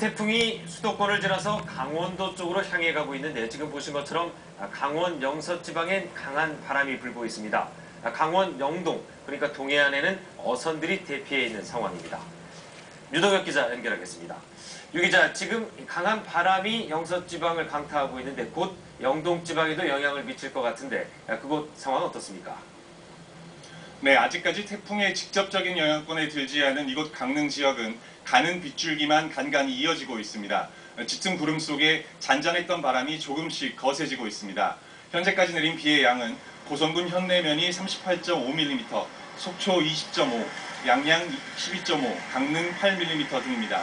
태풍이 수도권을 지나서 강원도 쪽으로 향해 가고 있는데 지금 보신 것처럼 강원 영서 지방엔 강한 바람이 불고 있습니다. 강원 영동, 그러니까 동해안에는 어선들이 대피해 있는 상황입니다. 유동혁 기자 연결하겠습니다. 유 기자, 지금 강한 바람이 영서 지방을 강타하고 있는데 곧 영동 지방에도 영향을 미칠 것 같은데 그곳 상황은 어떻습니까? 네, 아직까지 태풍의 직접적인 영향권에 들지 않은 이곳 강릉 지역은 가는 빗줄기만 간간히 이어지고 있습니다. 짙은 구름 속에 잔잔했던 바람이 조금씩 거세지고 있습니다. 현재까지 내린 비의 양은 고성군 현내면이 38.5mm, 속초 20.5, 양양 12.5, 강릉 8mm 등입니다.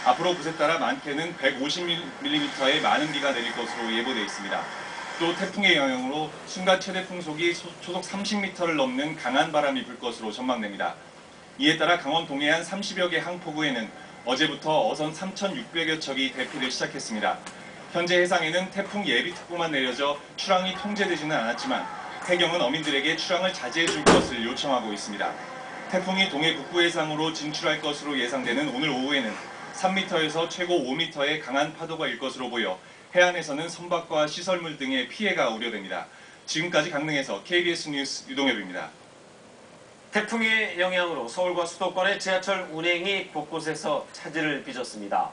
앞으로 곳에 따라 많게는 150mm의 많은 비가 내릴 것으로 예보되어 있습니다. 또 태풍의 영향으로 순간 최대 풍속이 초속 30m를 넘는 강한 바람이 불 것으로 전망됩니다. 이에 따라 강원 동해안 30여 개 항포구에는 어제부터 어선 3,600여 척이 대피를 시작했습니다. 현재 해상에는 태풍 예비특보만 내려져 출항이 통제되지는 않았지만 해경은 어민들에게 출항을 자제해 줄 것을 요청하고 있습니다. 태풍이 동해 북부 해상으로 진출할 것으로 예상되는 오늘 오후에는 3m에서 최고 5m의 강한 파도가 일 것으로 보여 해안에서는 선박과 시설물 등의 피해가 우려됩니다. 지금까지 강릉에서 KBS 뉴스 유동엽입니다. 태풍의 영향으로 서울과 수도권의 지하철 운행이 곳곳에서 차질을 빚었습니다.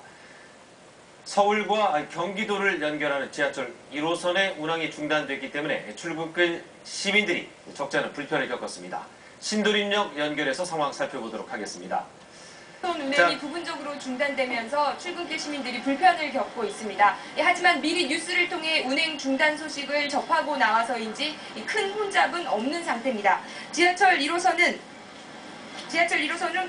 서울과 경기도를 연결하는 지하철 1호선의 운항이 중단됐기 때문에 출근길 시민들이 적잖은 불편을 겪었습니다. 신도림역 연결해서 상황 살펴보도록 하겠습니다. 운행이 부분적으로 중단되면서 출근길 시민들이 불편을 겪고 있습니다. 하지만 미리 뉴스를 통해 운행 중단 소식을 접하고 나와서인지 큰 혼잡은 없는 상태입니다. 지하철 1호선은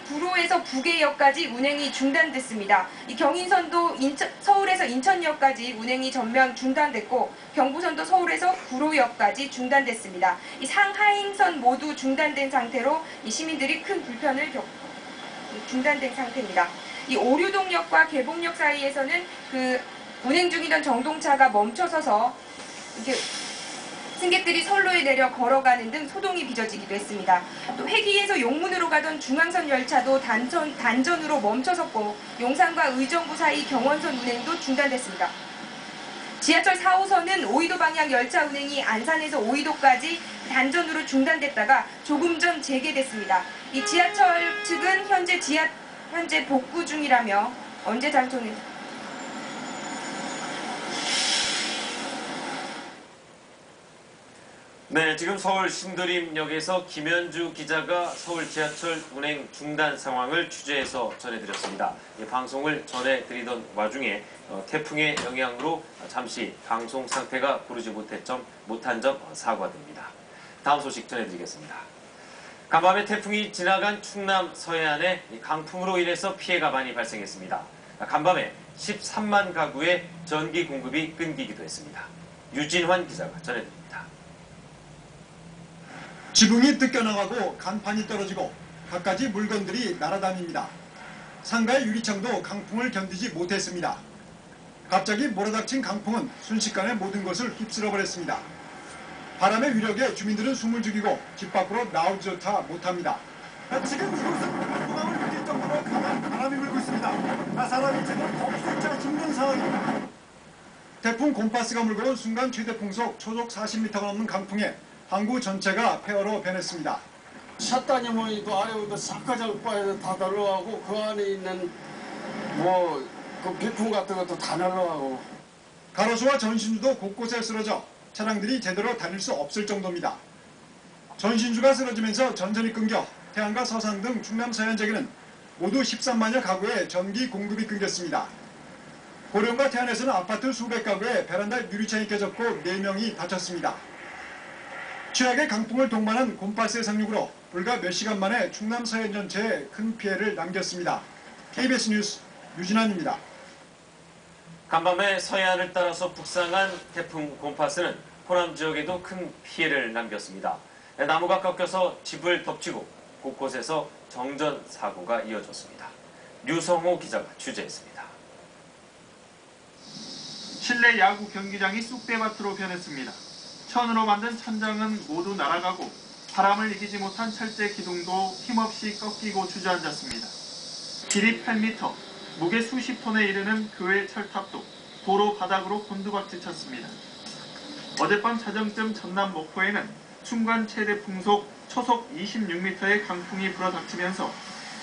구로에서 부계역까지 운행이 중단됐습니다. 경인선도 서울에서 인천역까지 운행이 전면 중단됐고 경부선도 서울에서 구로역까지 중단됐습니다. 상하행선 모두 중단된 상태로 시민들이 큰 불편을 겪고 중단된 상태입니다. 오류동역과 개봉역 사이에서는 운행 중이던 정동차가 멈춰서서 이렇게 승객들이 선로에 내려 걸어가는 등 소동이 빚어지기도 했습니다. 또 회기에서 용문으로 가던 중앙선 열차도 단전으로 멈춰섰고 용산과 의정부 사이 경원선 운행도 중단됐습니다. 지하철 4호선은 오이도 방향 열차 운행이 안산에서 오이도까지 단전으로 중단됐다가 조금 전 재개됐습니다. 이 지하철 측은 현재 복구 중이라며 언제 단전이 네, 지금 서울 신도림역에서 김현주 기자가 서울 지하철 운행 중단 상황을 취재해서 전해드렸습니다. 이 방송을 전해드리던 와중에 태풍의 영향으로 잠시 방송 상태가 고르지 못한 점 사과드립니다. 다음 소식 전해드리겠습니다. 간밤에 태풍이 지나간 충남 서해안에 강풍으로 인해서 피해가 많이 발생했습니다. 간밤에 13만 가구의 전기 공급이 끊기기도 했습니다. 유진환 기자가 전해드립니다. 지붕이 뜯겨나가고 간판이 떨어지고 갖가지 물건들이 날아다닙니다. 상가의 유리창도 강풍을 견디지 못했습니다. 갑자기 몰아닥친 강풍은 순식간에 모든 것을 휩쓸어버렸습니다. 바람의 위력에 주민들은 숨을 죽이고 집 밖으로 나오지조차 못합니다. 지금 이곳은 무감을 느낄 정도로 강한 바람이 불고 있습니다. 사람이 제대로 걷기조차 힘든 상황입니다. 태풍 곰파스가 물고 온 순간 최대 풍속 초속 40m가 넘는 강풍에 항구 전체가 폐허로 변했습니다. 샷단이 모이도 아래로도 싹가장 빠져서 다 날라가고 그 안에 있는 그 비품 같은 것도 다 날라가고 가로수와 전신주도 곳곳에 쓰러져 차량들이 제대로 다닐 수 없을 정도입니다. 전신주가 쓰러지면서 전선이 끊겨 태안과 서산 등 충남 서해안 지역에는 모두 13만여 가구의 전기 공급이 끊겼습니다. 고령과 태안에서는 아파트 수백 가구에 베란다 유리창이 깨졌고 4명이 다쳤습니다. 최악의 강풍을 동반한 곰파스의 상륙으로 불과 몇 시간 만에 충남 서해안 전체에 큰 피해를 남겼습니다. KBS 뉴스 유진환입니다. 간밤에 서해안을 따라서 북상한 태풍 곰파스는 호남 지역에도 큰 피해를 남겼습니다. 나무가 꺾여서 집을 덮치고 곳곳에서 정전 사고가 이어졌습니다. 류성호 기자가 취재했습니다. 실내 야구 경기장이 쑥대밭으로 변했습니다. 천으로 만든 천장은 모두 날아가고 바람을 이기지 못한 철제 기둥도 힘없이 꺾이고 주저앉았습니다. 길이 8m, 무게 수십 톤에 이르는 그 외 철탑도 도로 바닥으로 곤두박질 쳤습니다. 어젯밤 자정쯤 전남 목포에는 순간 최대 풍속 초속 26m의 강풍이 불어닥치면서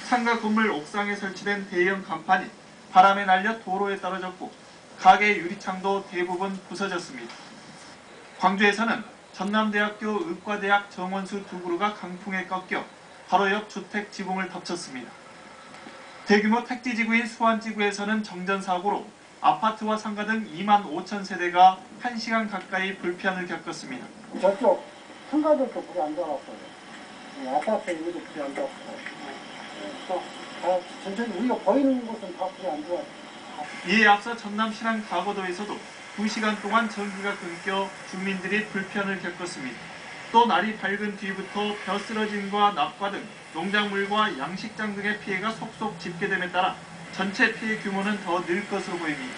상가 건물 옥상에 설치된 대형 간판이 바람에 날려 도로에 떨어졌고 가게 유리창도 대부분 부서졌습니다. 광주에서는 전남대학교 의과대학 정원수 두 그루가 강풍에 꺾여 바로 옆 주택 지붕을 덮쳤습니다. 대규모 택지지구인 수안지구에서는 정전사고로 아파트와 상가 등 2만 5천 세대가 1시간 가까이 불편을 겪었습니다. 저쪽 상가들도 불이 안 들어왔어요. 아파트 여기도 불이 안 들어왔어요. 다 전체적으로 우리가 보이는 곳은 다 불이 안 들어왔어요. 이에 앞서 전남 신안 가거도에서도 2시간 동안 전기가 끊겨 주민들이 불편을 겪었습니다. 또 날이 밝은 뒤부터 벼 쓰러짐과 낙과 등 농작물과 양식장 등의 피해가 속속 집계됨에 따라 전체 피해 규모는 더 늘 것으로 보입니다.